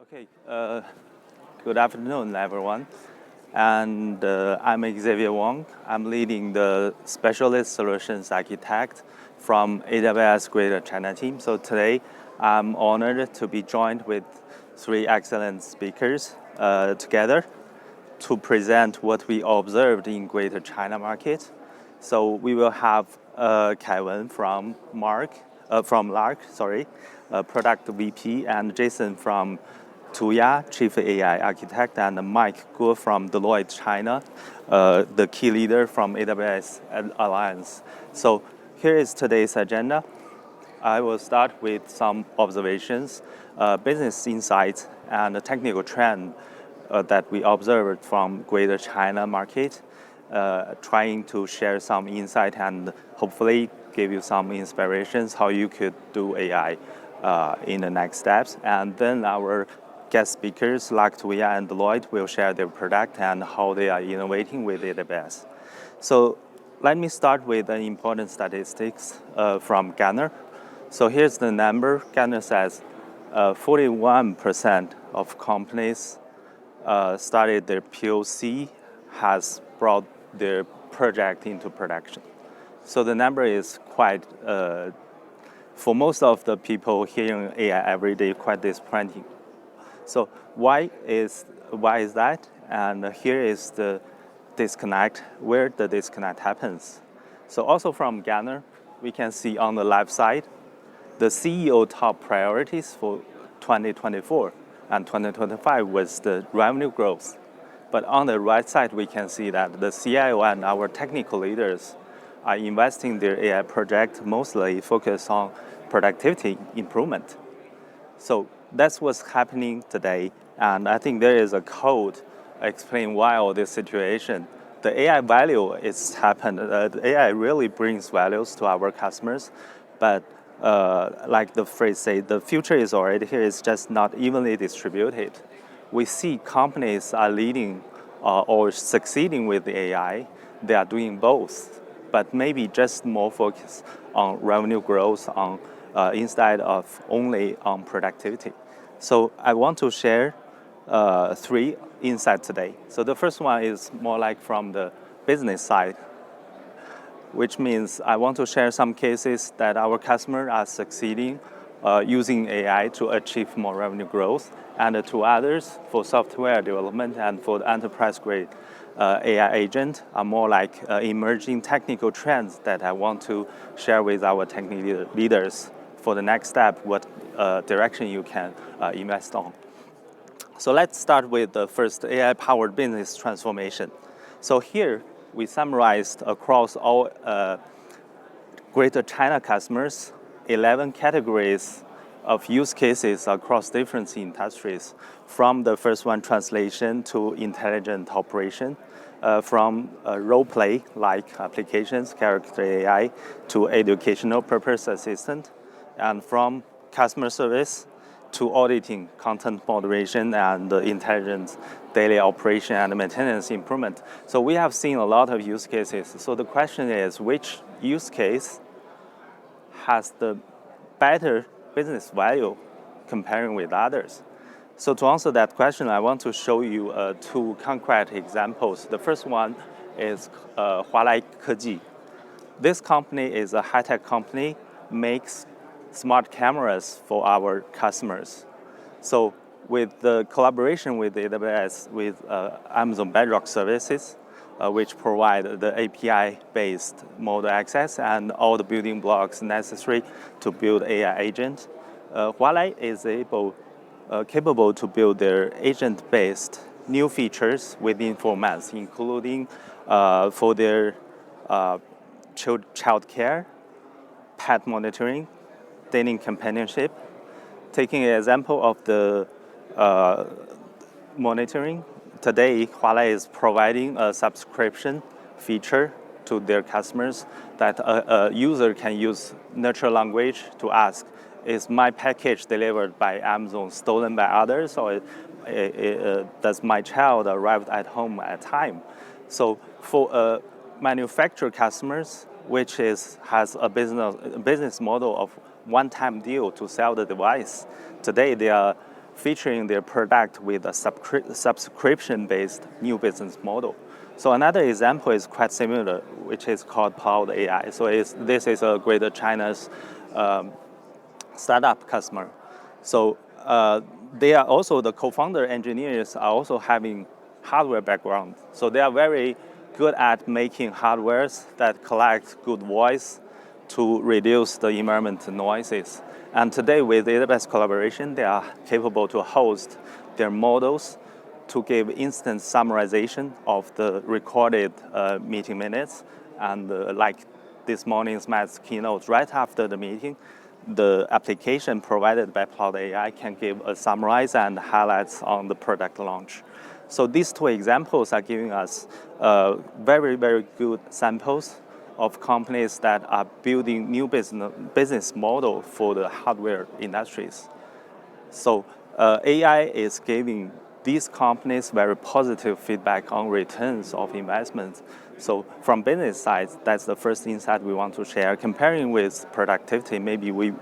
Okay, good afternoon, everyone. And I'm Xavier Wang. I'm leading the Specialist Solutions Architect from AWS Greater China team. So today, I'm honored to be joined with three excellent speakers together to present what we observed in Greater China market. So we will have Kevin from Lark, product VP, and Jason from Tuya, Chief AI Architect, and Mike Guo from Deloitte China, the key leader from AWS Alliance. So here is today's agenda. I will start with some observations, business insights, and a technical trend that we observed from Greater China market, trying to share some insight and hopefully give you some inspirations how you could do AI in the next steps. And then our guest speakers like Tuya and Deloitte will share their product and how they are innovating with AWS. So let me start with the important statistics from Gartner. So here's the number. Gartner says 41% of companies started their POC has brought their project into production. So the number is quite, for most of the people hearing AI every day, quite disappointing. So why is that? And here is the disconnect, where the disconnect happens. So also from Gartner, we can see on the left side, the CEO top priorities for 2024 and 2025 was the revenue growth. But on the right side, we can see that the CIO and our technical leaders are investing their AI project mostly focused on productivity improvement. So that's what's happening today. And I think there is a code explaining why all this situation. The AI value is happened. The AI really brings values to our customers, but like the phrase say, the future is already here. It's just not evenly distributed. We see companies are leading or succeeding with the AI. They are doing both, but maybe just more focus on revenue growth instead of only on productivity. So I want to share three insights today. So the first one is more like from the business side, which means I want to share some cases that our customers are succeeding using AI to achieve more revenue growth, and two others for software development and for the enterprise-grade AI agent are more like emerging technical trends that I want to share with our technical leaders for the next step, what direction you can invest on. So let's start with the first AI-powered business transformation. So here we summarized across all Greater China customers, 11 categories of use cases across different industries, from the first one, translation, to intelligent operation, from role play like applications, character AI, to educational purpose assistant, and from customer service to auditing, content moderation, and intelligent daily operation and maintenance improvement. So we have seen a lot of use cases. So the question is, which use case has the better business value comparing with others? So to answer that question, I want to show you two concrete examples. The first one is Hualai Keji. This company is a high-tech company, makes smart cameras for our customers. So with the collaboration with AWS, with Amazon Bedrock services, which provide the API-based model access and all the building blocks necessary to build AI agent, Hualai is capable to build their agent-based new features within 4 months, including for their child care, pet monitoring, dating companionship. Taking an example of the monitoring, today Hualai is providing a subscription feature to their customers that a user can use natural language to ask, is my package delivered by Amazon stolen by others, or does my child arrive at home at time? So for manufacturer customers, which has a business model of one-time deal to sell the device, today they are featuring their product with a subscription-based new business model. So another example is quite similar, which is called Cloud AI. So this is a Greater China's startup customer. So they are also, the co-founder engineers are also having hardware background. So they are very good at making hardwares that collect good voice to reduce the environment noises. And today with AWS collaboration, they are capable to host their models to give instant summarization of the recorded meeting minutes. And like this morning's Matt's keynote, right after the meeting, the application provided by Cloud AI can give a summarize and highlights on the product launch. So these two examples are giving us very, very good samples of companies that are building new business model for the hardware industries. So AI is giving these companies very positive feedback on returns of investments. So from business side, that's the first insight we want to share. Comparing with productivity, maybe we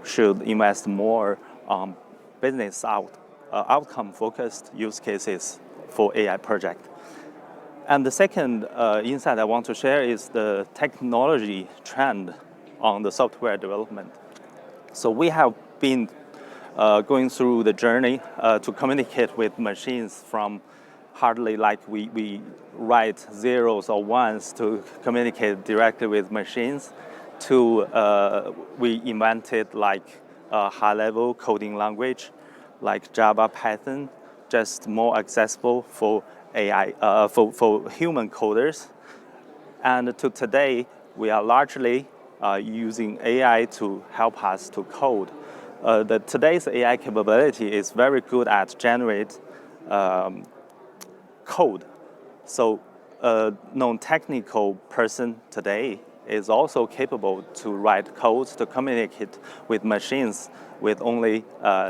should invest more on business outcome-focused use cases for AI project. And the second insight I want to share is the technology trend on the software development. So we have been going through the journey to communicate with machines from hardly like we write zeros or ones to communicate directly with machines to we invented like a high-level coding language like Java, Python, just more accessible for AI, for human coders. And to today, we are largely using AI to help us to code. Today's AI capability is very good at generate code. So a non-technical person today is also capable to write codes to communicate with machines with only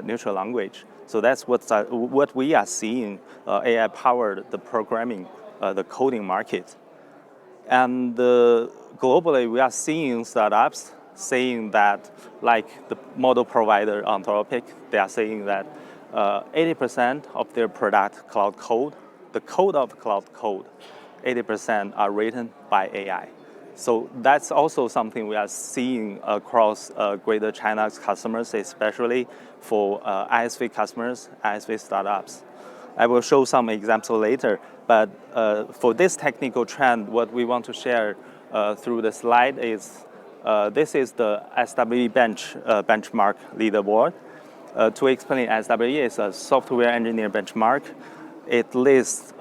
neutral language. So that's what we are seeing, AI-powered the programming, the coding market. And globally, we are seeing startups saying that, like the model provider Anthropic, they are saying that 80% of their product cloud code, the code of cloud code, 80% are written by AI. So that's also something we are seeing across Greater China's customers, especially for ISV customers, ISV startups. I will show some examples later, but for this technical trend, what we want to share through the slide is this is the SWE benchmark leaderboard. To explain, SWE is a software engineer benchmark. It lists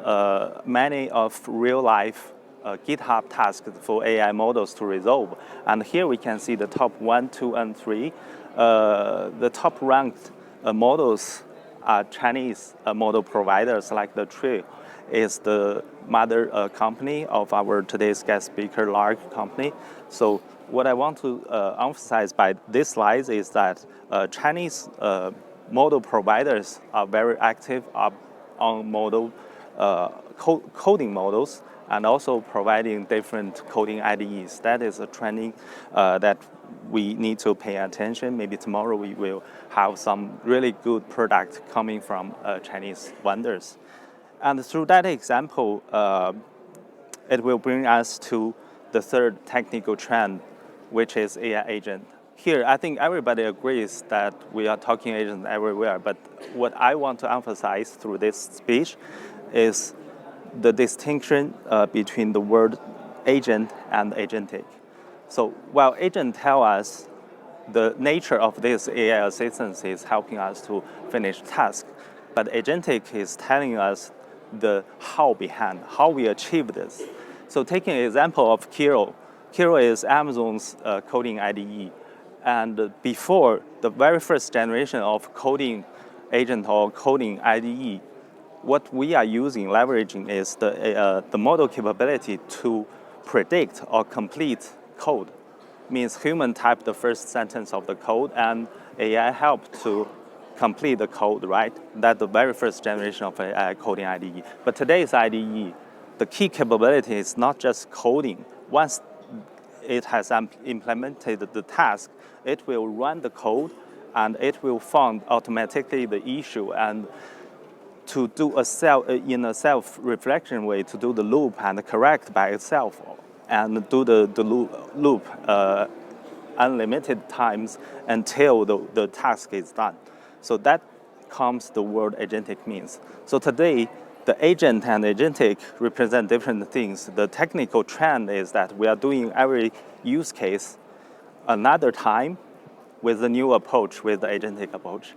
many of real-life GitHub tasks for AI models to resolve. And here we can see the top 1, 2, and 3. The top-ranked models are Chinese model providers, like the Tree is the mother company of our today's guest speaker, Lark company. So what I want to emphasize by this slide is that Chinese model providers are very active on model coding models and also providing different coding IDEs. That is a trending that we need to pay attention. Maybe tomorrow we will have some really good product coming from Chinese vendors. And through that example, it will bring us to the third technical trend, which is AI agent. Here, I think everybody agrees that we are talking agents everywhere, but what I want to emphasize through this speech is the distinction between the word agent and agentic. So while agent tell us the nature of this AI assistance is helping us to finish tasks, but agentic is telling us the how behind, how we achieve this. So taking an example of Kiro. Kiro is Amazon's coding IDE. And before the very first generation of coding agent or coding IDE, what we are using, leveraging is the model capability to predict or complete code. Means human type the first sentence of the code and AI help to complete the code, right? That's the very first generation of AI coding IDE. But today's IDE, the key capability is not just coding. Once it has implemented the task, it will run the code and it will find automatically the issue and to do in a self-reflection way, to do the loop and correct by itself, and do the loop unlimited times until the task is done. So that comes the word agentic means. So today, the agent and agentic represent different things. The technical trend is that we are doing every use case another time with the new approach, with the agentic approach.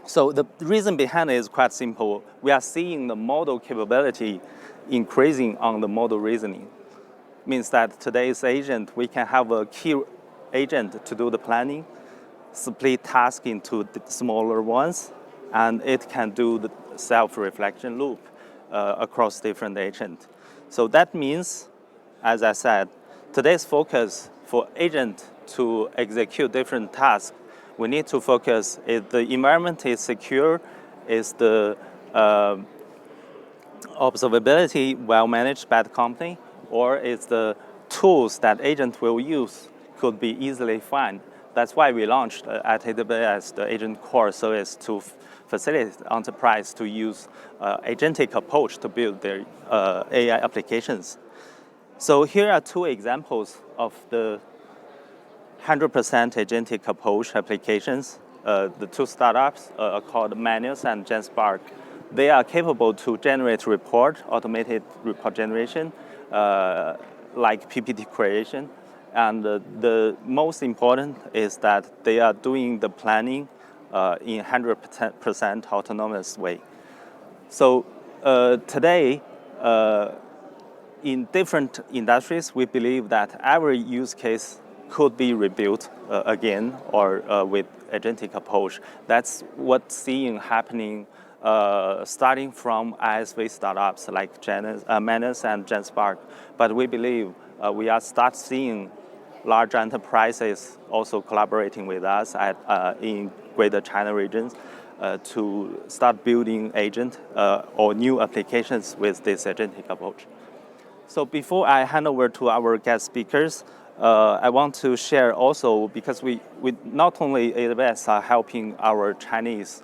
So the reason behind it is quite simple. We are seeing the model capability increasing on the model reasoning. Means that today's agent, we can have a key agent to do the planning, split tasks into smaller ones, and it can do the self-reflection loop across different agents. So that means, as I said, today's focus for agent to execute different tasks, we need to focus if the environment is secure, is the observability well managed by the company, or is the tools that agent will use could be easily found. That's why we launched at AWS the Agent Core service to facilitate enterprise to use agentic approach to build their AI applications. So here are two examples of the 100% agentic approach applications. The two startups called Manus and GenSpark. They are capable to generate automated report generation, like PPT creation. And the most important is that they are doing the planning in 100% autonomous way. So today, in different industries, we believe that every use case could be rebuilt again or with agentic approach. That's what's seeing happening starting from ISV startups like Manus and GenSpark. But we believe we are start seeing large enterprises also collaborating with us in Greater China regions to start building agent or new applications with this agentic approach. So before I hand over to our guest speakers, I want to share also, because we not only AWS are helping our Chinese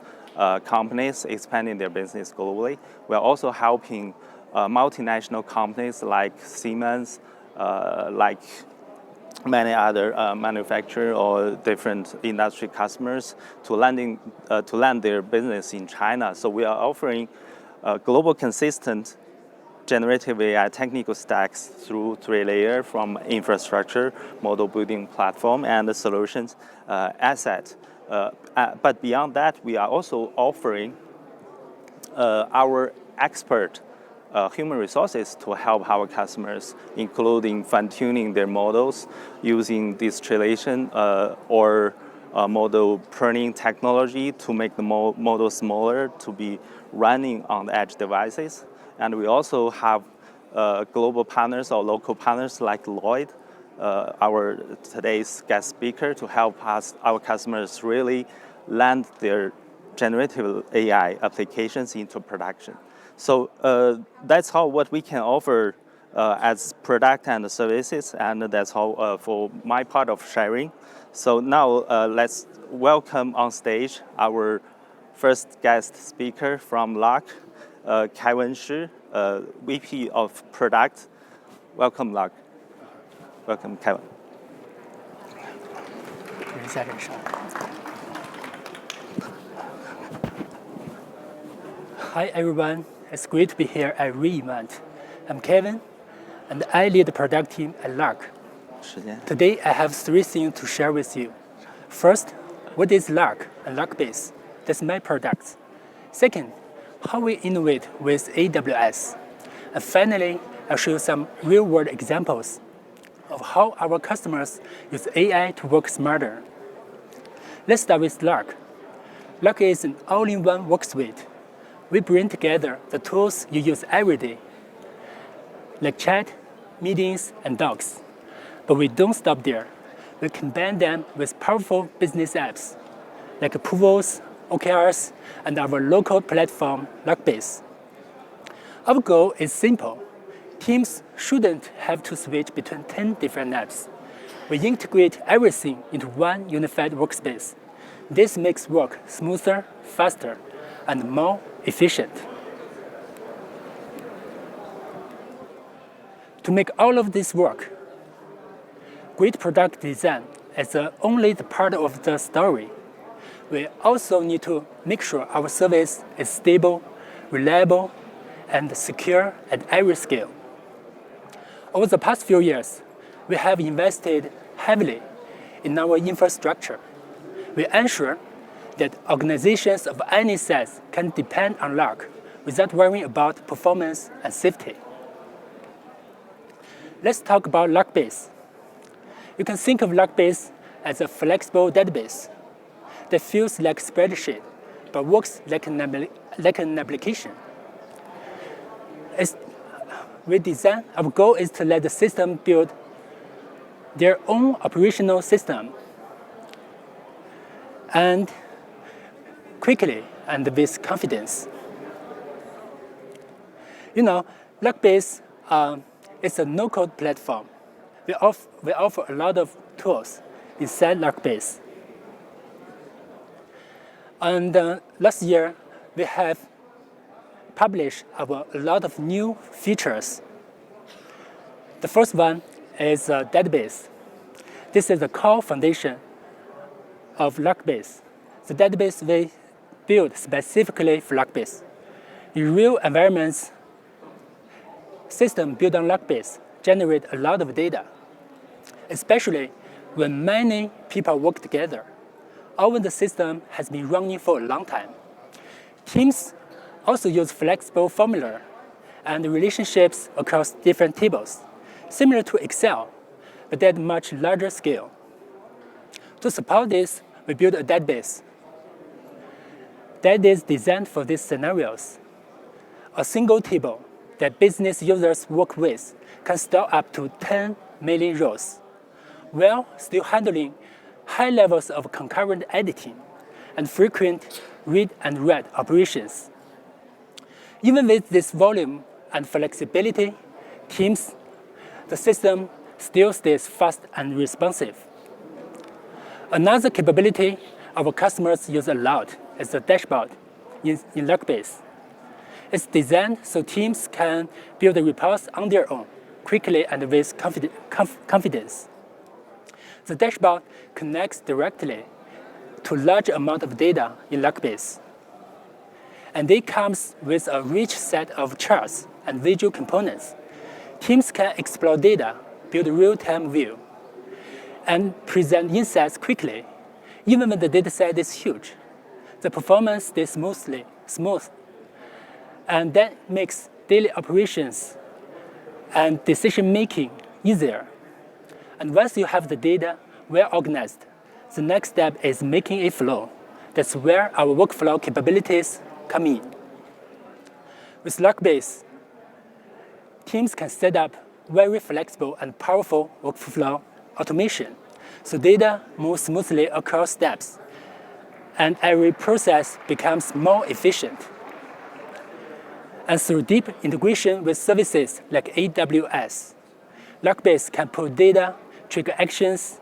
companies expanding their business globally, we are also helping multinational companies like Siemens, like many other manufacturers or different industry customers to land their business in China. So we are offering global consistent generative AI technical stacks through 3-layer from infrastructure, model building platform, and the solutions asset. But beyond that, we are also offering our expert human resources to help our customers, including fine-tuning their models using distillation or model pruning technology to make the model smaller to be running on the edge devices. And we also have global partners or local partners like Lloyd, our today's guest speaker, to help our customers really land their generative AI applications into production. So that's what we can offer as product and services, and that's how for my part of sharing. So now let's welcome on stage our first guest speaker from Lark, Kevin Shi, VP of Product. Welcome, Lark. Welcome, Kevin. Hi, everyone. It's great to be here at re-event. I'm Kevin, and I lead the product team at Lark. Today, I have 3 things to share with you. First, what is Lark and Larkbase? That's my products. Second, how we innovate with AWS. And finally, I'll show you some real-world examples of how our customers use AI to work smarter. Let's start with Lark. Lark is an all-in-one work suite. We bring together the tools you use every day, like chat, meetings, and docs. But we don't stop there. We combine them with powerful business apps, like approvals, OKRs, and our local platform, Larkbase. Our goal is simple. Teams shouldn't have to switch between 10 different apps. We integrate everything into one unified workspace. This makes work smoother, faster, and more efficient. To make all of this work, great product design is only the part of the story. We also need to make sure our service is stable, reliable, and secure at every scale. Over the past few years, we have invested heavily in our infrastructure. We ensure that organizations of any size can depend on Lark without worrying about performance and safety. Let's talk about Larkbase. You can think of Larkbase as a flexible database that feels like a spreadsheet but works like an application. Our goal is to let the system build their own operational system and quickly and with confidence. Larkbase is a no-code platform. We offer a lot of tools inside Larkbase. And last year, we have published a lot of new features. The first one is a database. This is the core foundation of Larkbase. The database we built specifically for Larkbase. In real environments, systems built on Larkbase generate a lot of data, especially when many people work together, or when the system has been running for a long time. Teams also use flexible formula and relationships across different tables, similar to Excel, but at a much larger scale. To support this, we built a database that is designed for these scenarios. A single table that business users work with can store up to 10 million rows, while still handling high levels of concurrent editing and frequent read and write operations. Even with this volume and flexibility, the system still stays fast and responsive. Another capability our customers use a lot is the dashboard in Larkbase. It's designed so teams can build reports on their own, quickly and with confidence. The dashboard connects directly to a large amount of data in Larkbase. And it comes with a rich set of charts and visual components. Teams can explore data, build a real-time view, and present insights quickly, even when the dataset is huge. The performance stays smooth, and that makes daily operations and decision-making easier. And once you have the data well organized, the next step is making it flow. That's where our workflow capabilities come in. With Larkbase, teams can set up very flexible and powerful workflow automation, so data moves smoothly across steps, and every process becomes more efficient. And through deep integration with services like AWS, Larkbase can pull data, trigger actions,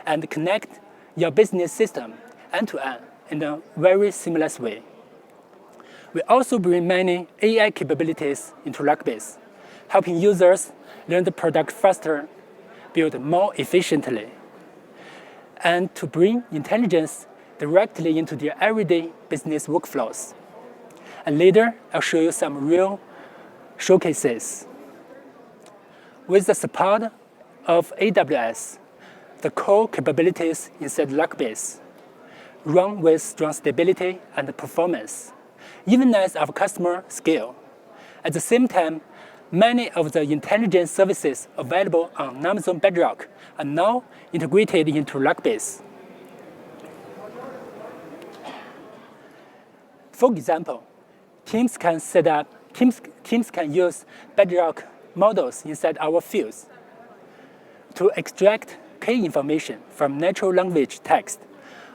and connect your business system end-to-end in a very seamless way. We also bring many AI capabilities into Larkbase, helping users learn the product faster, build more efficiently, and to bring intelligence directly into their everyday business workflows. And later, I'll show you some real showcases. With the support of AWS, the core capabilities inside Larkbase run with strong stability and performance, even as our customer scale. At the same time, many of the intelligence services available on Amazon Bedrock are now integrated into Larkbase. For example, teams can use Bedrock models inside our fields to extract key information from natural language text,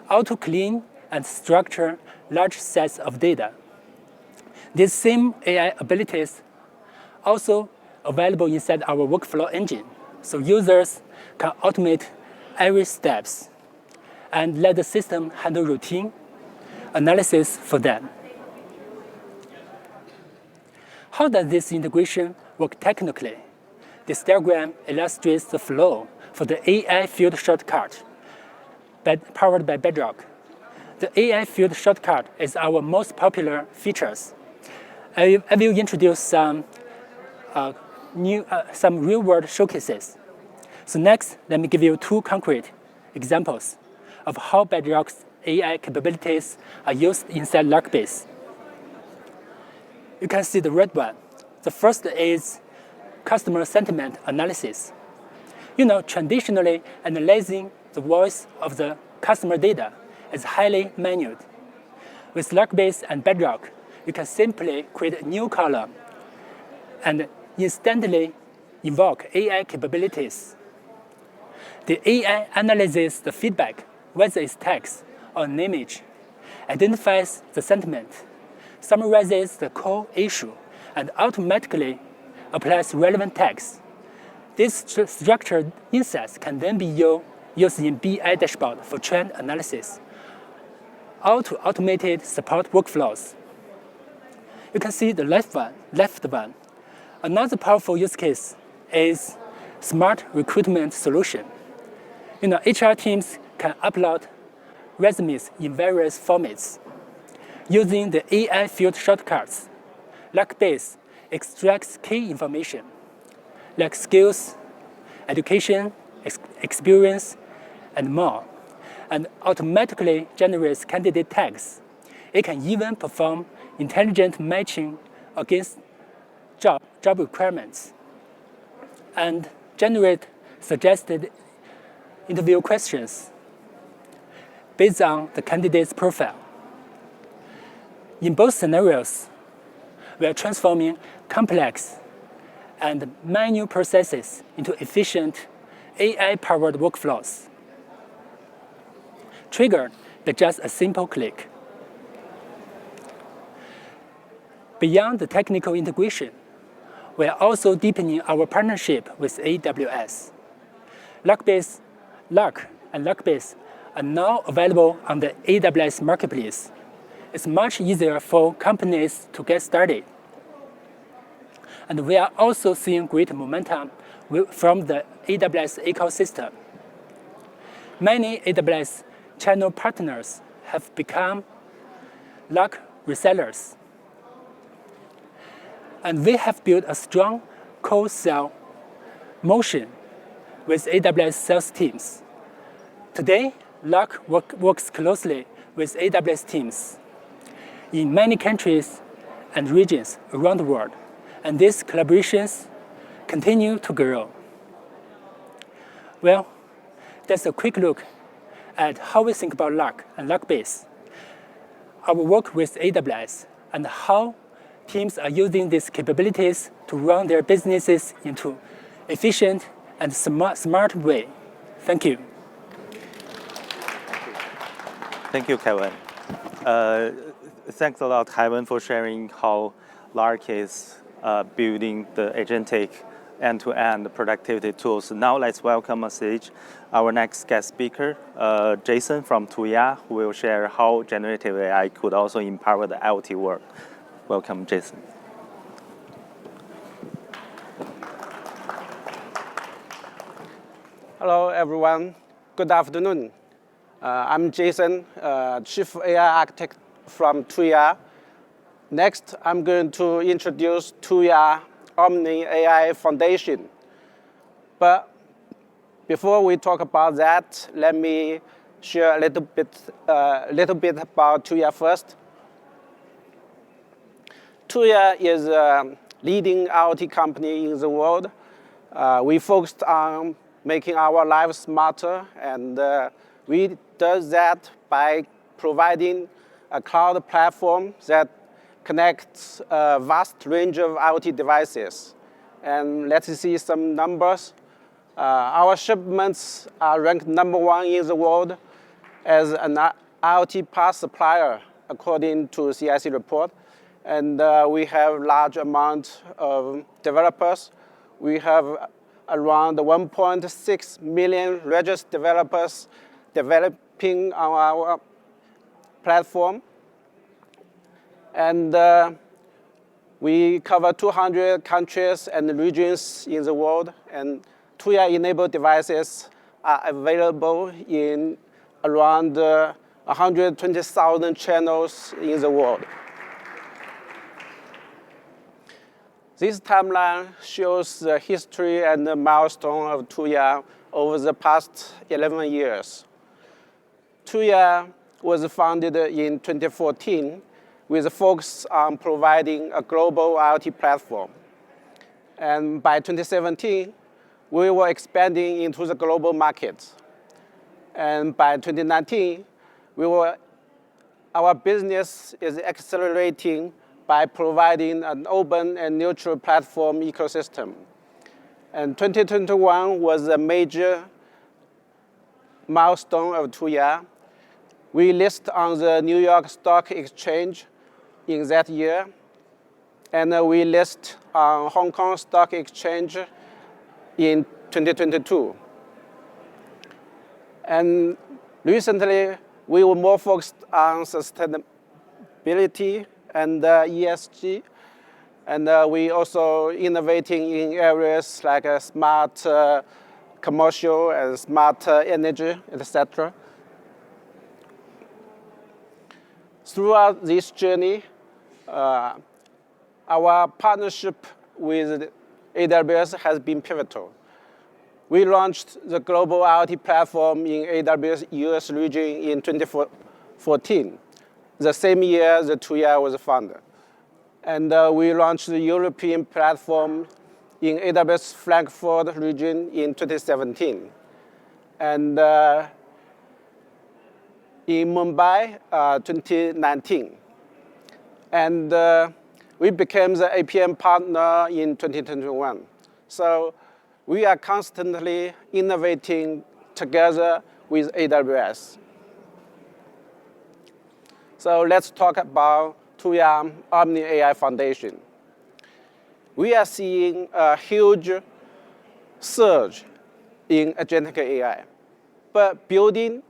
or to clean and structure large sets of data. These same AI abilities also available inside our workflow engine, so users can automate every steps and let the system handle routine analysis for them. How does this integration work technically? This diagram illustrates the flow for the AI field shortcut powered by Bedrock. The AI field shortcut is our most popular features. I will introduce some real-world showcases. So next, let me give you two concrete examples of how Bedrock's AI capabilities are used inside Larkbase. You can see the red one. The first is customer sentiment analysis. Traditionally, analyzing the voice of the customer data is highly manual. With Larkbase and Bedrock, you can simply create a new column and instantly invoke AI capabilities. The AI analyzes the feedback, whether it's text or an image, identifies the sentiment, summarizes the core issue, and automatically applies relevant text. These structured insights can then be used in BI dashboard for trend analysis or to automated support workflows. You can see the left one. Another powerful use case is smart recruitment solution. HR teams can upload resumes in various formats. Using the AI field shortcuts, Larkbase extracts key information like skills, education, experience, and more, and automatically generates candidate tags. It can even perform intelligent matching against job requirements and generate suggested interview questions based on the candidate's profile. In both scenarios, we are transforming complex and manual processes into efficient AI-powered workflows, triggered by just a simple click. Beyond the technical integration, we are also deepening our partnership with AWS. Lark and Larkbase are now available on the AWS marketplace. It's much easier for companies to get started. And we are also seeing great momentum from the AWS ecosystem. Many AWS channel partners have become Lark resellers. And we have built a strong co-sell motion with AWS sales teams. Today, Lark works closely with AWS teams in many countries and regions around the world, and these collaborations continue to grow. Well, that's a quick look at how we think about Lark and Larkbase, our work with AWS, and how teams are using these capabilities to run their businesses into efficient and smart way. Thank you. Thank you, Kevin. Thanks a lot, Kevin, for sharing how Lark is building the agentic end-to-end productivity tools. Now let's welcome on stage our next guest speaker, Jason from Tuya, who will share how generative AI could also empower the IoT world. Welcome, Jason. Hello, everyone. Good afternoon. I'm Jason, Chief AI Architect from Tuya. Next, I'm going to introduce Tuya Omni AI Foundation. But before we talk about that, let me share a little bit about Tuya first. Tuya is a leading IoT company in the world. We focused on making our lives smarter, and we do that by providing a cloud platform that connects a vast range of IoT devices. And let's see some numbers. Our shipments are ranked #1 in the world as an IoT PaaS supplier, according to CIC report. And we have large amount of developers. We have around 1.6 million registered developers ping on our platform. And we cover 200 countries and regions in the world. And Tuya-enabled devices are available in around 120,000 channels in the world. This timeline shows the history and the milestone of Tuya over the past 11 years. Tuya was founded in 2014 with a focus on providing a global IoT platform. And by 2017, we were expanding into the global market. And by 2019, our business is accelerating by providing an open and neutral platform ecosystem. And 2021 was a major milestone of Tuya. We listed on the New York Stock Exchange in that year, and we listed on Hong Kong Stock Exchange in 2022. And recently, we were more focused on sustainability and ESG, and we also innovating in areas like smart commercial and smart energy, etc. Throughout this journey, our partnership with AWS has been pivotal. We launched the global IoT platform in AWS US region in 2014, the same year that Tuya was founded. And we launched the European platform in AWS Frankfurt region in 2017. And in Mumbai, 2019. And we became the APM partner in 2021. So we are constantly innovating together with AWS. So let's talk about Tuya Omni AI Foundation. We are seeing a huge surge in agentic AI. But building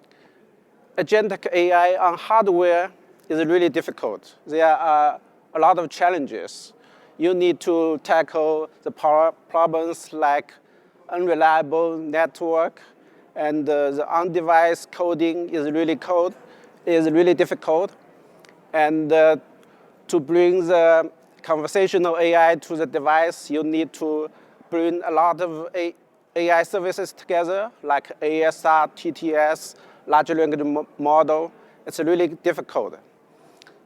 agentic AI on hardware is really difficult. There are a lot of challenges. You need to tackle the problems like unreliable network, and the on-device coding is really difficult. And to bring the conversational AI to the device, you need to bring a lot of AI services together, like ASR, TTS, large language model. It's really difficult.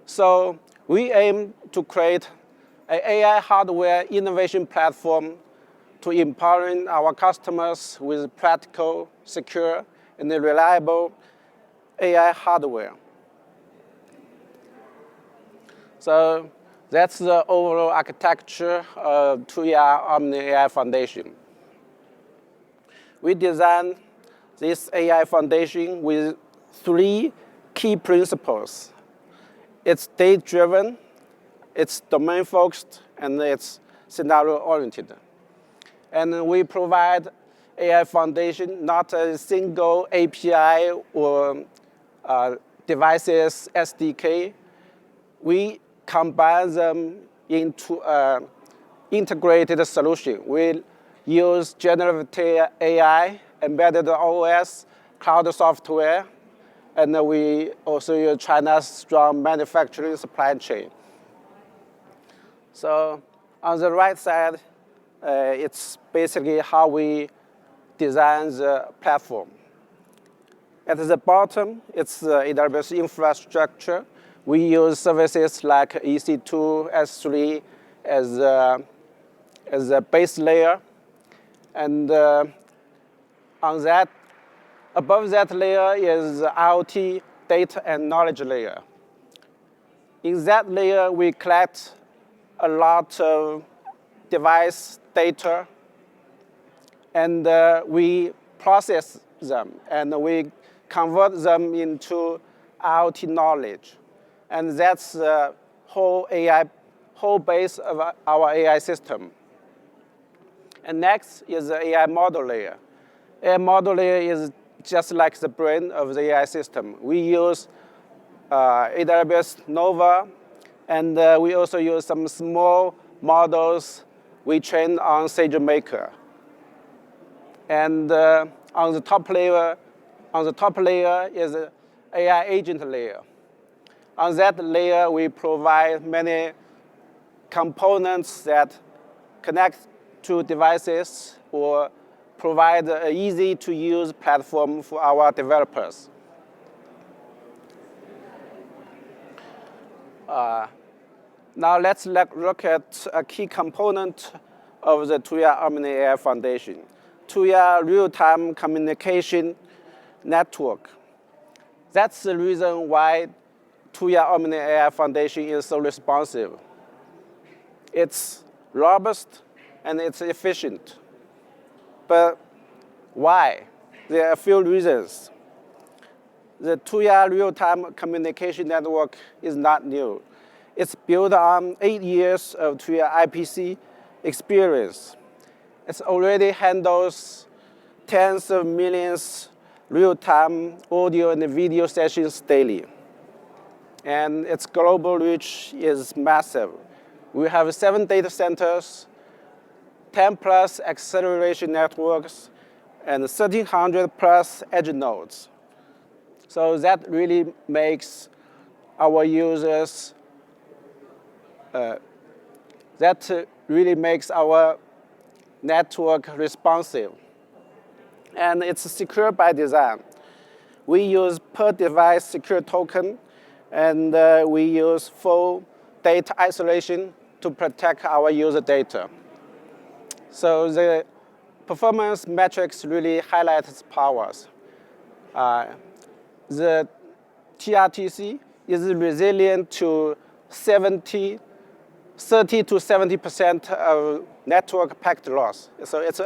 So we aim to create an AI hardware innovation platform to empowering our customers with practical, secure, and reliable AI hardware. So that's the overall architecture of Tuya Omni AI Foundation. We designed this AI foundation with 3 key principles. It's data-driven, it's domain-focused, and it's scenario-oriented. And we provide AI foundation, not a single API or devices SDK. We combine them into an integrated solution. We use generative AI, embedded OS, cloud software, and we also use China's strong manufacturing supply chain. So on the right side, it's basically how we design the platform. At the bottom, it's the AWS infrastructure. We use services like EC2, S3 as a base layer. And above that layer is the IoT data and knowledge layer. In that layer, we collect a lot of device data, and we process them, and we convert them into IoT knowledge. And that's the whole base of our AI system. And next is the AI model layer. AI model layer is just like the brain of the AI system. We use AWS Nova, and we also use some small models we train on SageMaker. And on the top layer is the AI agent layer. On that layer, we provide many components that connect to devices or provide an easy-to-use platform for our developers. Now let's look at a key component of the Tuya Omni AI Foundation, Tuya Real-Time Communication Network. That's the reason why Tuya Omni AI Foundation is so responsive. It's robust and it's efficient. But why? There are a few reasons. The Tuya Real-Time Communication Network is not new. It's built on 8 years of Tuya IPC experience. It already handles tens of millions real-time audio and video sessions daily. And its global reach is massive. We have 7 data centers, 10 plus acceleration networks, and 1,300 plus edge nodes. So that really makes our users, our network responsive. And it's secure by design. We use per device secure token, and we use full data isolation to protect our user data. So the performance metrics really highlight its powers. The TRTC is resilient to 30 to 70% of network packet loss. So it's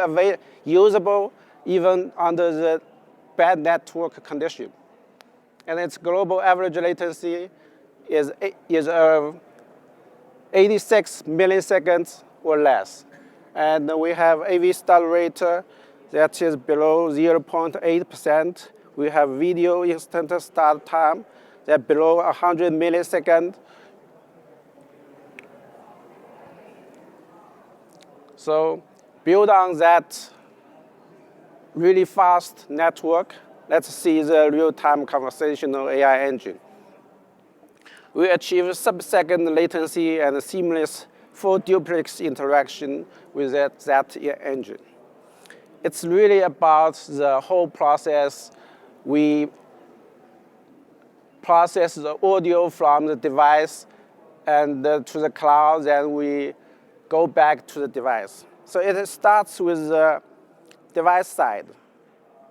usable even under the bad network condition. And its global average latency is 86 milliseconds or less. And we have AV start rate that is below 0.8%. We have video instant start time that below 100 milliseconds. So build on that really fast network. Let's see the real-time conversational AI engine. We achieve sub-second latency and seamless full duplex interaction with that engine. It's really about the whole process. We process the audio from the device and to the cloud, then we go back to the device. So it starts with the device side.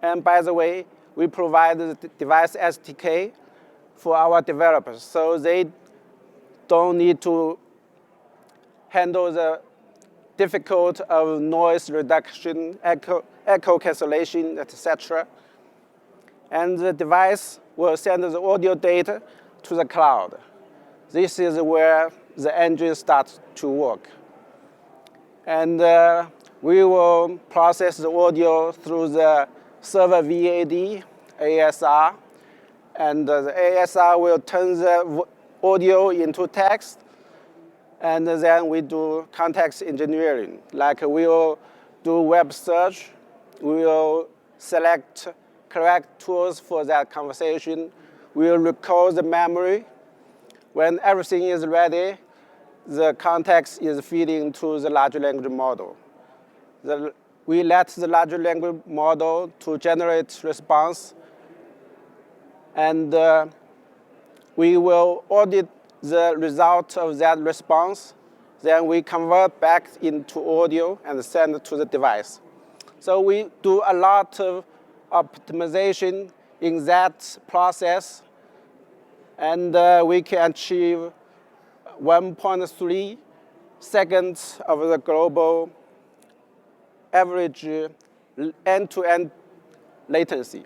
And by the way, we provide the device SDK for our developers, so they don't need to handle the difficult of noise reduction, echo cancellation, etc. And the device will send the audio data to the cloud. This is where the engine starts to work. And we will process the audio through the server VAD, ASR, and the ASR will turn the audio into text, and then we do context engineering. Like we will do web search, we will select correct tools for that conversation, we will record the memory. When everything is ready, the context is feeding to the large language model. We let the large language model to generate response, and we will audit the result of that response. Then we convert back into audio and send it to the device. So we do a lot of optimization in that process, and we can achieve 1.3 seconds of the global average end-to-end latency.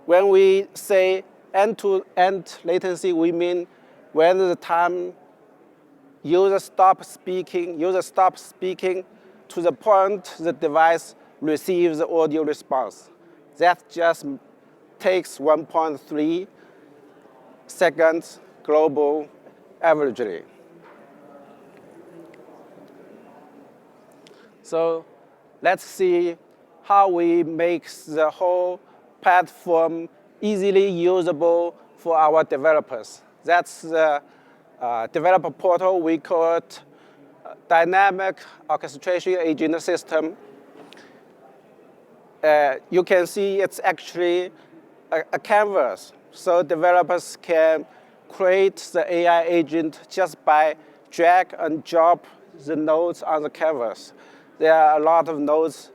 When we say end-to-end latency latency, we mean when the time user stops speaking to the point the device receives the audio response. That just takes 1.3 seconds global averagely. So let's see how we make the whole platform easily usable for our developers. That's the developer portal. We call it Dynamic Orchestration Agent System. You can see it's actually a canvas. So developers can create the AI agent just by drag and drop the nodes on the canvas. There are a lot of nodes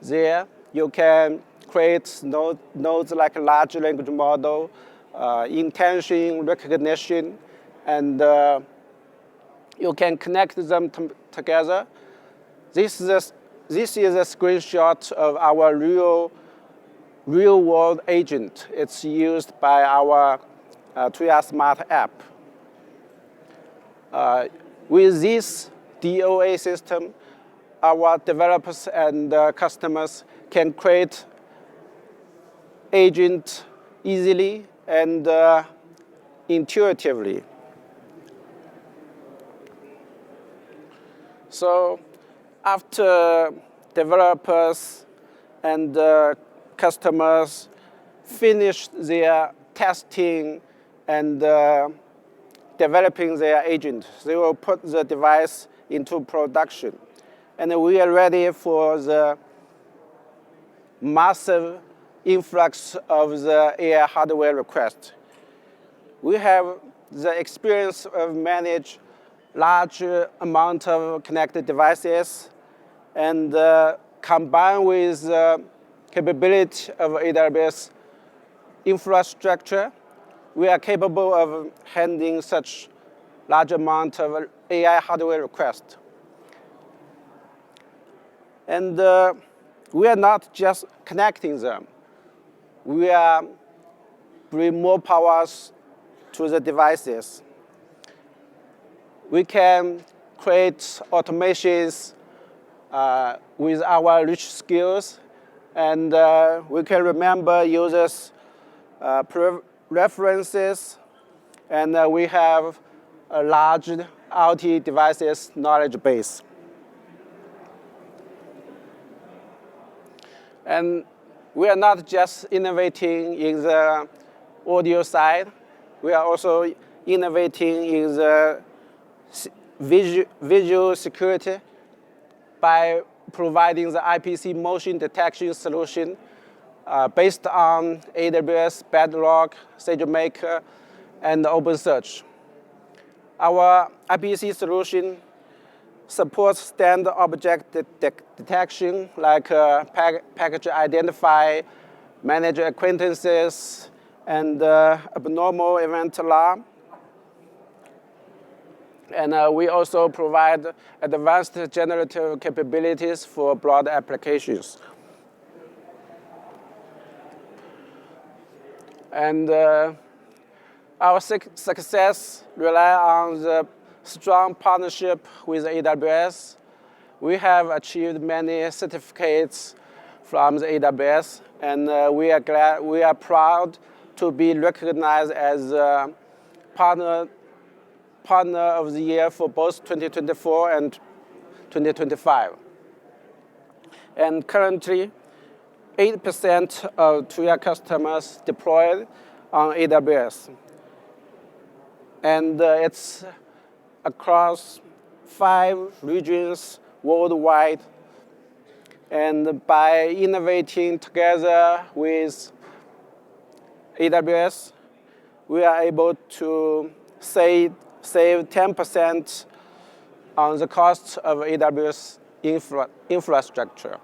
there. You can create nodes like a large language model, intention recognition, and you can connect them together. This is a screenshot of our real-world agent. It's used by our Tuya Smart app. With this DOA system, our developers and customers can create agents easily and intuitively. So after developers and customers finish their testing and developing their agent, they will put the device into production. And we are ready for the massive influx of the AI hardware requests. We have the experience of manage large amount of connected devices, and combined with the capability of AWS infrastructure, we are capable of handling such large amount of AI hardware requests. And we are not just connecting them. We are bringing more powers to the devices. We can create automations with our rich skills, and we can remember users' references, and we have a large IoT devices knowledge base. And we are not just innovating in the audio side. We are also innovating in the visual security by providing the IPC motion detection solution based on AWS Bedrock, SageMaker, and OpenSearch. Our IPC solution supports standard object detection like package identify, manage acquaintances, and abnormal event alarm. And we also provide advanced generative capabilities for broad applications. And our success relies on the strong partnership with AWS. We have achieved many certificates from the AWS, and we are proud to be recognized as a partner of the year for both 2024 and 2025. And currently, 8% of Tuya customers deployed on AWS. And it's across 5 regions worldwide. And by innovating together with AWS, we are able to save 10% on the cost of AWS infrastructure.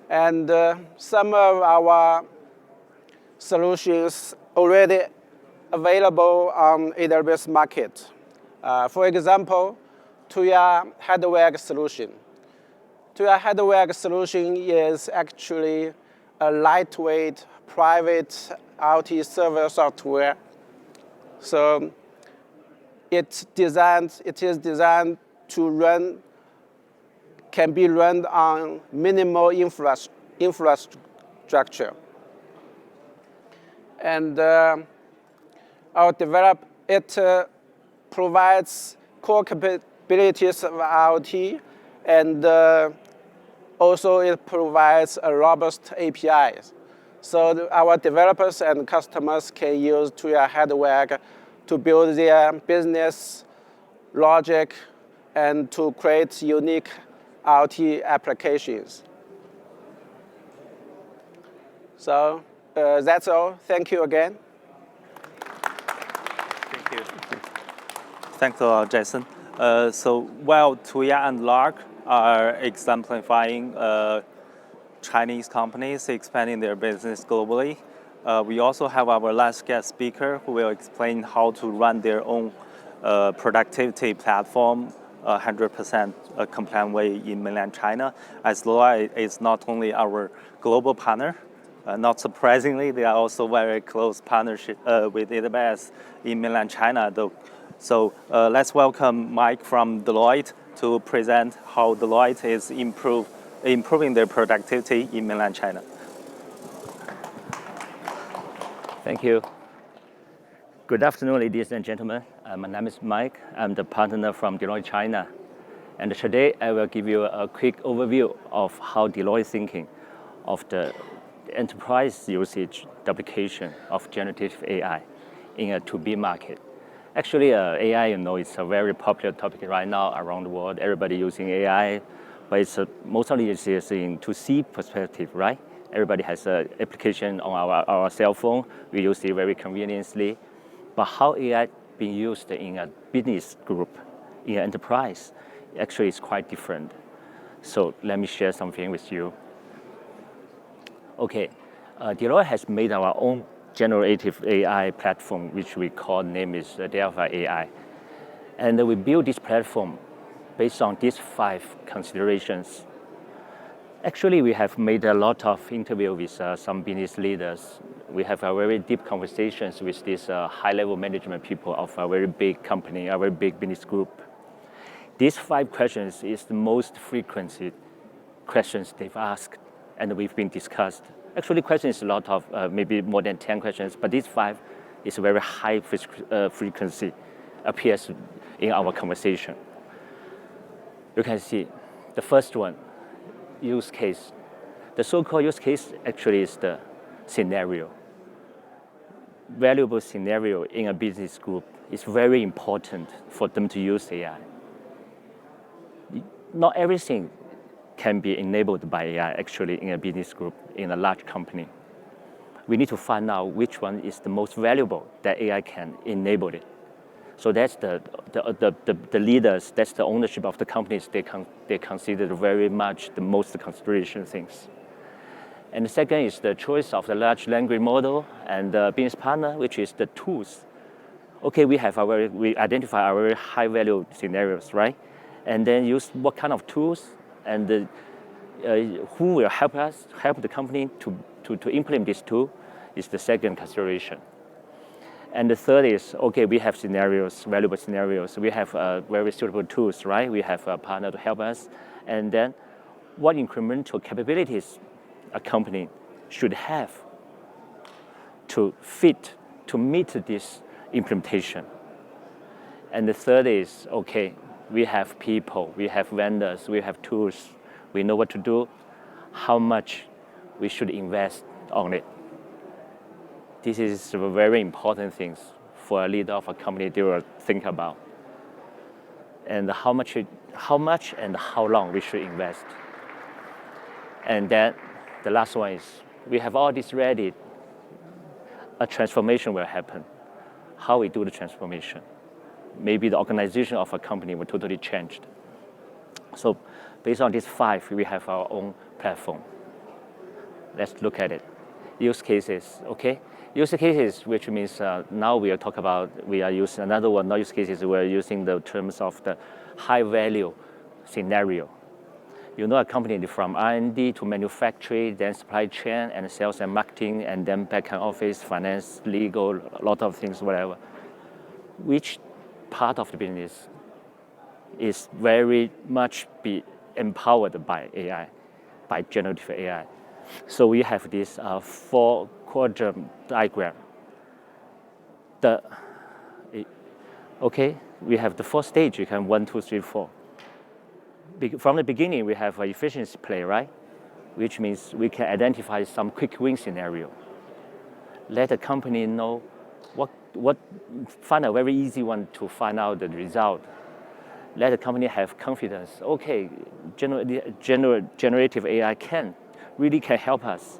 And some of our solutions already available on AWS market. For example, Tuya Headwag solution. Tuya Headwag solution is actually a lightweight private IoT server software. So it is designed to can be run on minimal infrastructure structure. And it provides core capabilities of IoT, and also it provides a robust APIs. So our developers and customers can use Tuya hardware to build their business logic and to create unique IoT applications. So that's all. Thank you again. Thank you. Thanks a lot, Jason. So while Tuya and Lark are exemplifying Chinese companies expanding their business globally, we also have our last guest speaker who will explain how to run their own productivity platform 100% compliant way in mainland China, as Lloyd is not only our global partner, not surprisingly, they are also very close partnership with AWS in mainland China. So let's welcome Mike from Deloitte to present how Deloitte is improving their productivity in mainland China. Thank you. Good afternoon, ladies and gentlemen. My name is Mike. I'm the partner from Deloitte China. And today I will give you a quick overview of how Deloitte is thinking of the enterprise usage application of generative AI in a 2B market. Actually, AI, it's a very popular topic right now around the world. Everybody using AI, but mostly it's in 2C perspective, right? Everybody has an application on our cell phone. We use it very conveniently. But how AI being used in a business group, in an enterprise, actually is quite different. So let me share something with you. Okay, Deloitte has made our own generative AI platform, which we call name is Delphi AI. And we built this platform based on these 5 considerations. Actually, we have made a lot of interviews with some business leaders. We have a very deep conversations with these high-level management people of a very big company, a very big business group. These 5 questions is the most frequent questions they've asked, and we've been discussed. Actually, questions is a lot of, maybe more than 10 questions, but these 5 is a very high frequency appears in our conversation. You can see the first one, use case. The so-called use case actually is the scenario. Valuable scenario in a business group is very important for them to use AI. Not everything can be enabled by AI actually in a business group, in a large company. We need to find out which one is the most valuable that AI can enable it. So that's the leaders, that's the ownership of the companies, they consider very much the most consideration things. And the second is the choice of the large language model and the business partner, which is the tools. Okay, we identify our very high value scenarios, right? And then use what kind of tools and who will help the company to implement this tool is the second consideration. And the third is, okay, we have scenarios, valuable scenarios. We have very suitable tools, right? We have a partner to help us. And then what incremental capabilities a company should have to meet this implementation. And the third is, okay, we have people, we have vendors, we have tools. We know what to do, how much we should invest on it. This is very important things for a leader of a company they will think about. And how much and how long we should invest. And then the last one is, we have all this ready, a transformation will happen. How we do the transformation. Maybe the organization of a company will totally change. So based on these 5, we have our own platform. Let's look at it. Use cases, okay? Use cases, which means now we are using another one, not use cases, we're using the terms of the high value scenario. You know, a company from R&D to manufacturing, then supply chain and sales and marketing, and then back-end office, finance, legal, a lot of things, whatever. Which part of the business is very much be empowered by AI, by generative AI? So we have this four quadrant diagram. Okay, we have the four stage. You can 1, 2, 3, 4. From the beginning, we have an efficiency play, right? Which means we can identify some quick win scenario. Let the company know find a very easy one to find out the result. Let the company have confidence. Okay, generative AI really can help us.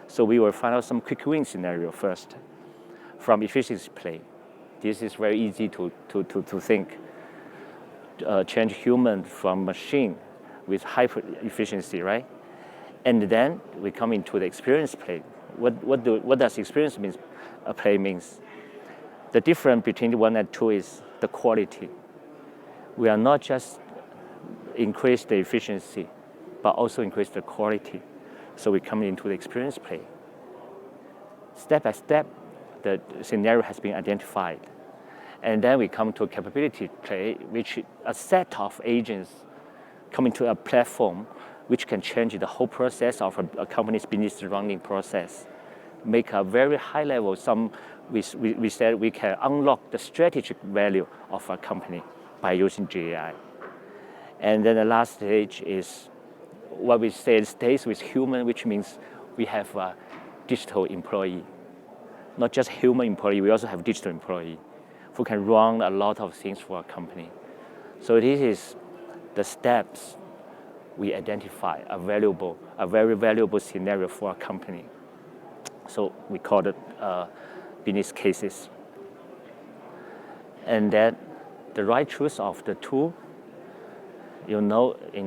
So we will find out some quick win scenario first from efficiency play. This is very easy to think. Change human from machine with high efficiency, right? And then we come into the experience play. What does experience means? Play means? The difference between 1 and 2 is the quality. We are not just increase the efficiency, but also increase the quality. So we come into the experience play. Step by step, the scenario has been identified. And then we come to a capability play, which a set of agents coming to a platform which can change the whole process of a company's business running process. Make a very high level, we said we can unlock the strategic value of a company by using GAI. And then the last stage is what we say stays with human, which means we have a digital employee. Not just human employee, we also have digital employee who can run a lot of things for a company. So this is the steps we identify a very valuable scenario for a company. So we call it business cases. And then the right choice of the tool, in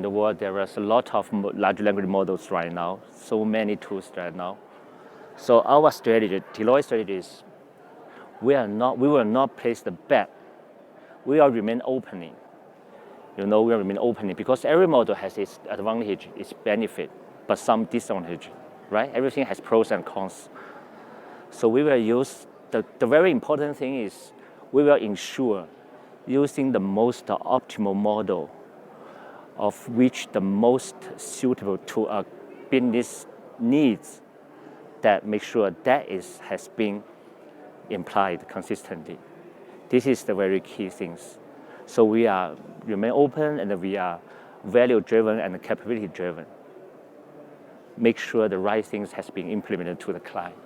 the world there is a lot of large language models right now, so many tools right now. So our strategy, Deloitte strategy is we will not place the bet. We will remain opening. We will remain opening because every model has its advantage, its benefit, but some disadvantage, right? Everything has pros and cons. So we will use, the very important thing is we will ensure using the most optimal model of which the most suitable to a business needs that make sure that has been implied consistently. This is the very key things. So we remain open and we are value-driven and capability-driven. Make sure the right things has been implemented to the client.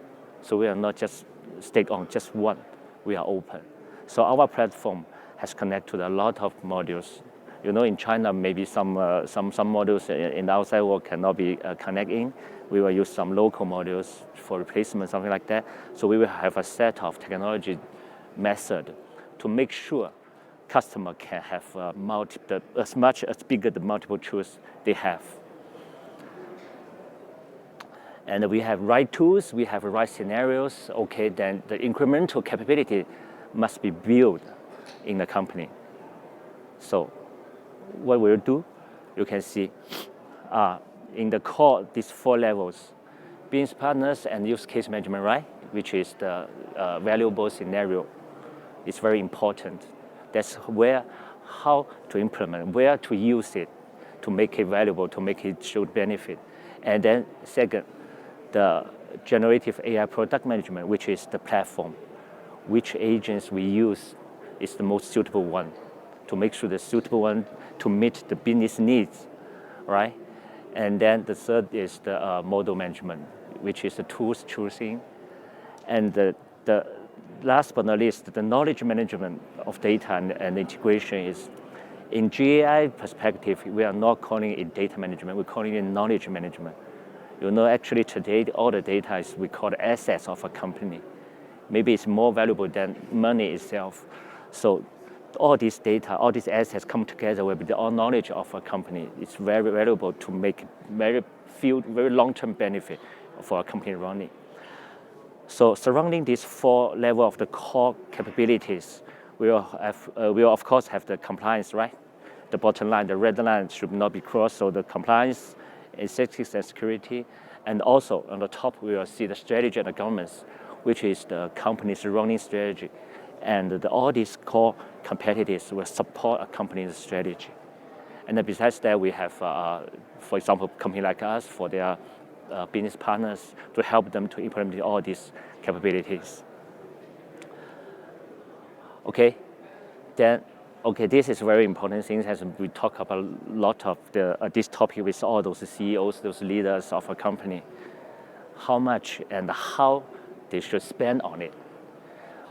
So we are not just stick on just one, we are open. So our platform has connected to a lot of modules. In China, maybe some modules in the outside world cannot be connected in. We will use some local modules for replacement, something like that. So we will have a set of technology method to make sure customer can have as bigger the multiple choice they have. And we have right tools, we have right scenarios. Okay, then the incremental capability must be built in the company. So what we'll do, you can see in the core, these 4 levels, business partners and use case management, right? Which is the valuable scenario. It's very important. That's how to implement, where to use it to make it valuable, to make it show benefit. And then second, the generative AI product management, which is the platform. Which agents we use is the most suitable one to make sure the suitable one to meet the business needs, right? And then the third is the model management, which is the tools choosing. And the last but not least, the knowledge management of data and integration is, in GAI perspective, we are not calling it data management, we're calling it knowledge management. Actually today, all the data we call the assets of a company. Maybe it's more valuable than money itself. So all this data, all these assets come together with the all knowledge of a company. It's very valuable to make very long-term benefit for a company running. So surrounding these 4 levels of the core capabilities, we will of course have the compliance, right? The bottom line, the red line should not be crossed. So the compliance, ethics and security, and also on the top we will see the strategy and the governance, which is the company's running strategy, and all these core competitors will support a company's strategy. And then besides that, we have, for example, company like us for their business partners to help them to implement all these capabilities. Okay, then, this is very important thing as we talk about a lot of this topic with all those CEOs, those leaders of a company, how much and how they should spend on it.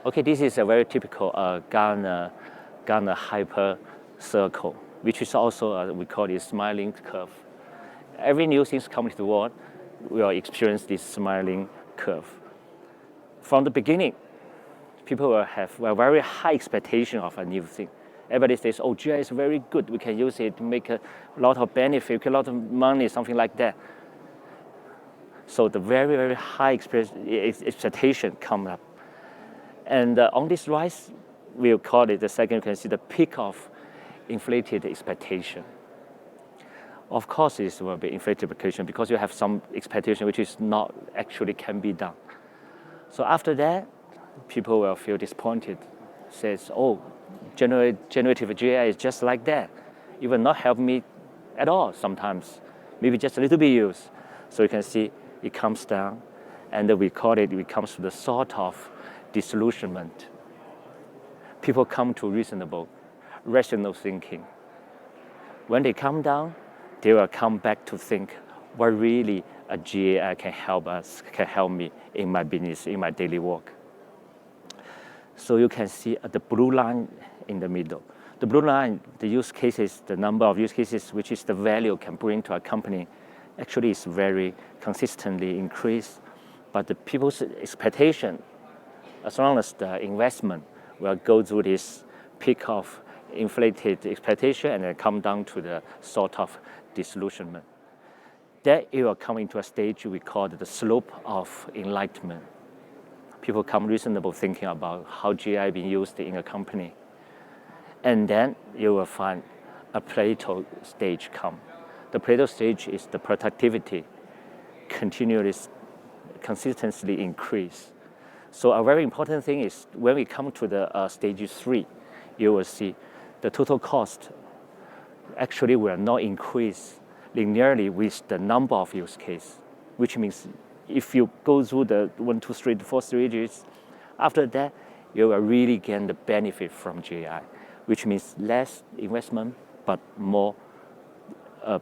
Okay, this is a very typical Gartner hyper circle, which is also, we call it smiling curve. Every new thing coming to the world will experience this smiling curve. From the beginning, people will have a very high expectation of a new thing. Everybody says, oh, GI is very good. We can use it to make a lot of benefit, a lot of money, something like that. So the very, very high expectation come up. And on this rise, we'll call it the second, you can see the peak of inflated expectation. Of course, this will be inflated expectation because you have some expectation which is not actually can be done. So after that, people will feel disappointed, says, oh, generative GI is just like that. It will not help me at all sometimes, maybe just a little bit use. So you can see it comes down, and we call it, it comes to the sort of disillusionment. People come to reasonable, rational thinking. When they come down, they will come back to think what really a GAI can help me in my business, in my daily work. So you can see the blue line in the middle. The blue line, the use cases, the number of use cases, which is the value can bring to a company, actually is very consistently increased. But the people's expectation, as long as the investment will go through this peak of inflated expectation and then come down to the sort of disillusionment. Then it will come into a stage we call the slope of enlightenment. People come reasonable thinking about how GI being used in a company. And then you will find a plateau stage come. The plateau stage is the productivity consistently increase. So a very important thing is when we come to the stage 3, you will see the total cost actually will not increase linearly with the number of use cases, which means if you go through the 1, 2, 3, 4 stages, after that, you will really gain the benefit from GI, which means less investment, but more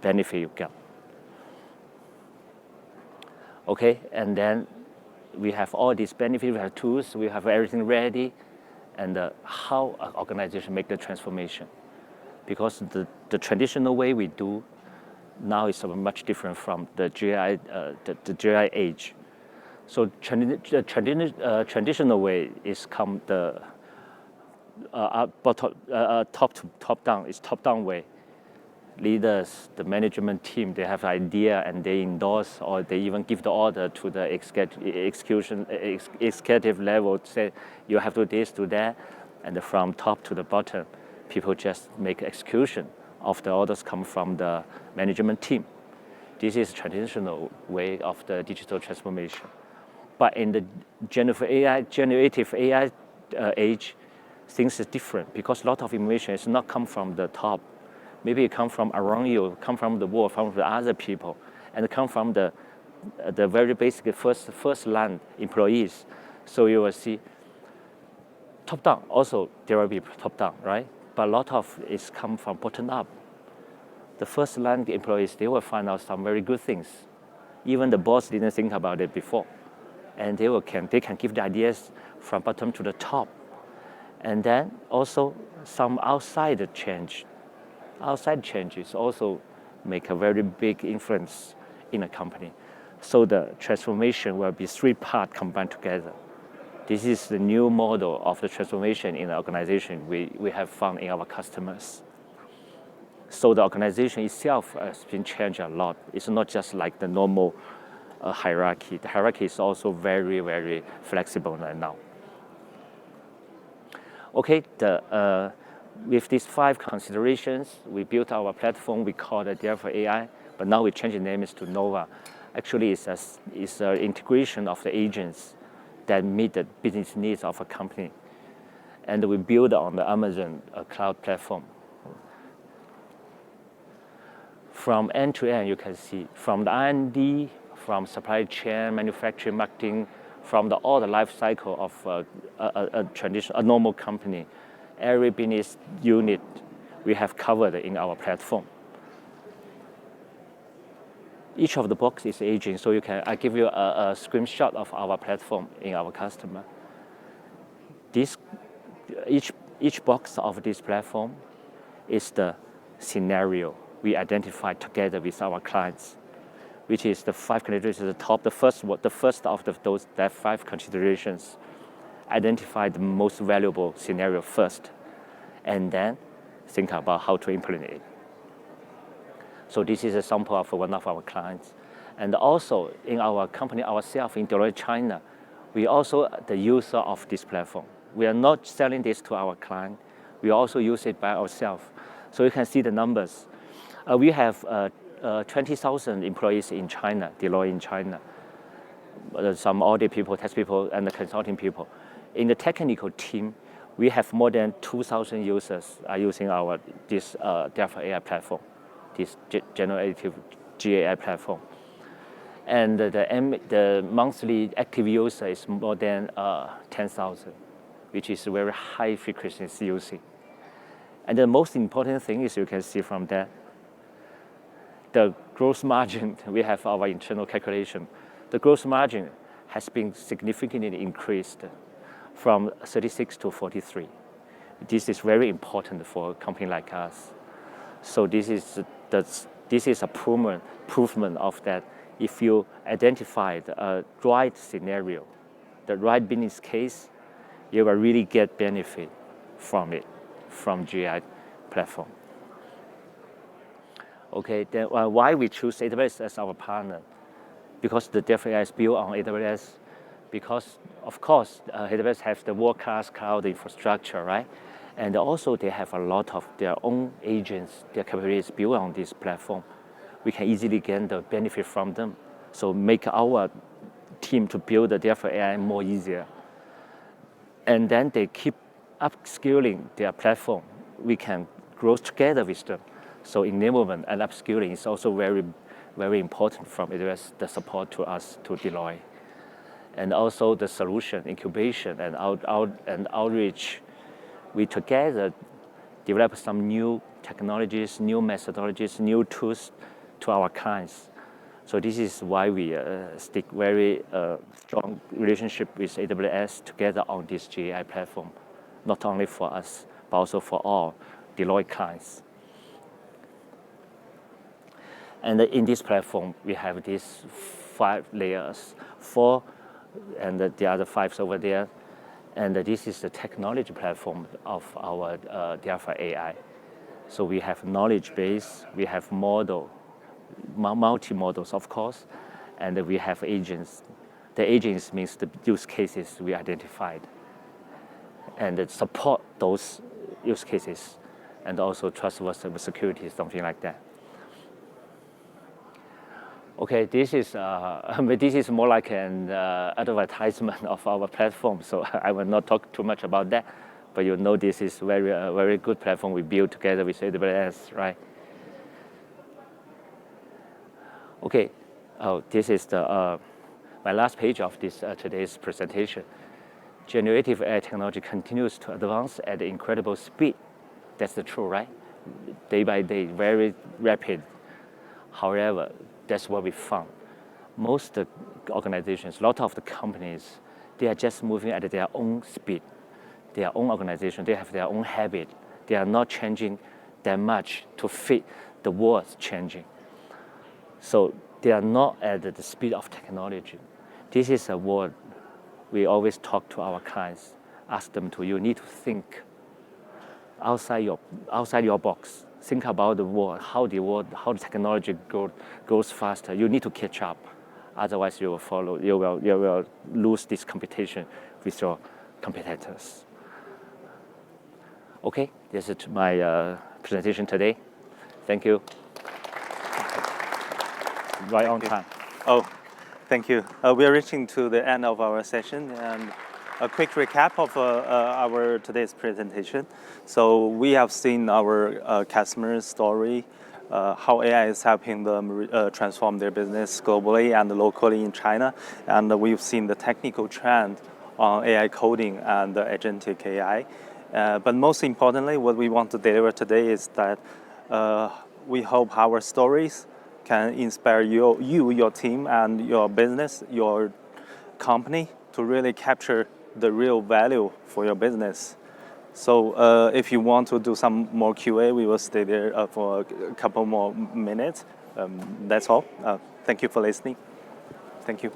benefit you get. Okay, and then we have all these benefits, we have tools, we have everything ready, and how an organization make the transformation. Because the traditional way we do now is much different from the GI, the GI age. So traditional way is come the top down, is top down way. Leaders, the management team, they have idea and they endorse or they even give the order to the executive level, say you have to do this, do that, and from top to the bottom, people just make execution of the orders come from the management team. This is traditional way of the digital transformation. But in the generative AI age, things are different because a lot of information is not come from the top. Maybe it come from around you, come from the world, from the other people, and come from the very basic first line employees. So you will see top down. Also, there will be top down, right? But a lot of it come from bottom up. The first line employees, they will find out some very good things. Even the boss didn't think about it before. And they can give the ideas from bottom to the top. And then also some outside change. Outside changes also make a very big influence in a company. So the transformation will be 3 parts combined together. This is the new model of the transformation in the organization we have found in our customers. So the organization itself has been changed a lot. It's not just like the normal hierarchy. The hierarchy is also very, very flexible right now. Okay, with these 5 considerations, we built our platform. We call it Delphi AI, but now we changed the name to Nova. Actually, it's an integration of the agents that meet the business needs of a company. And we build on the Amazon cloud platform. From end to end, you can see from the R&D, from supply chain, manufacturing, marketing, from all the life cycle of a normal company. Every business unit we have covered in our platform. Each of the boxes is aging, so I give you a screenshot of our platform in our customer. Each box of this platform is the scenario we identified together with our clients, which is the 5 considerations at the top. The first of that 5 considerations, identify the most valuable scenario first, and then think about how to implement it. So this is a sample of one of our clients. And also in our company ourselves, in Deloitte China, we also the user of this platform. We are not selling this to our client. We also use it by ourselves. So you can see the numbers. We have 20,000 employees in China, Deloitte in China. Some audit people, test people, and the consulting people. In the technical team, we have more than 2,000 users using this Delphi AI platform, this generative GAI platform. And the monthly active user is more than 10,000, which is very high frequency using. And the most important thing is you can see from that, the gross margin, we have our internal calculation. The gross margin has been significantly increased from 36 to 43. This is very important for a company like us. So this is a improvement of that. If you identify the right scenario, the right business case, you will really get benefit from it, from GI platform. Okay, then why we choose AWS as our partner? Because the Delphi AI is built on AWS. Because, of course, AWS has the world-class cloud infrastructure, right? And also they have a lot of their own agents, their capabilities built on this platform. We can easily gain the benefit from them. So make our team to build the Delphi AI more easier. And then they keep upskilling their platform. We can grow together with them. So enablement and upskilling is also very, very important from AWS, the support to us, to Deloitte. And also the solution, incubation and outreach. We together develop some new technologies, new methodologies, new tools to our clients. So this is why we stick very strong relationship with AWS together on this GAI platform, not only for us, but also for all Deloitte clients. And in this platform, we have these 5 layers, 4, and the other 5 over there. And this is the technology platform of our Delphi AI. So we have knowledge base, we have multi-models, of course, and we have agents. The agents means the use cases we identified, and support those use cases, and also trustworthy security, something like that. Okay, this is more like an advertisement of our platform, so I will not talk too much about that. But you know this is very good platform we built together with AWS, right? Okay, this is my last page of this today's presentation. Generative AI technology continues to advance at incredible speed. That's the truth, right? Day by day, very rapid. However, that's what we found. Most organizations, a lot of the companies, they are just moving at their own speed, their own organization. They have their own habit. They are not changing that much to fit the world's changing. So they are not at the speed of technology. This is a word we always talk to our clients, ask them to, you need to think outside your box. Think about the world, how the technology goes faster. You need to catch up. Otherwise you will lose this competition with your competitors. Okay, this is my presentation today. Thank you. Right on time. Oh, thank you. We are reaching to the end of our session, and a quick recap of our today's presentation. So we have seen our customer story, how AI is helping them transform their business globally and locally in China. And we've seen the technical trend on AI coding and agentic AI. But most importantly, what we want to deliver today is that we hope our stories can inspire you, your team, and your business, your company to really capture the real value for your business. So if you want to do some more QA, we will stay there for a couple more minutes. That's all. Thank you for listening. Thank you.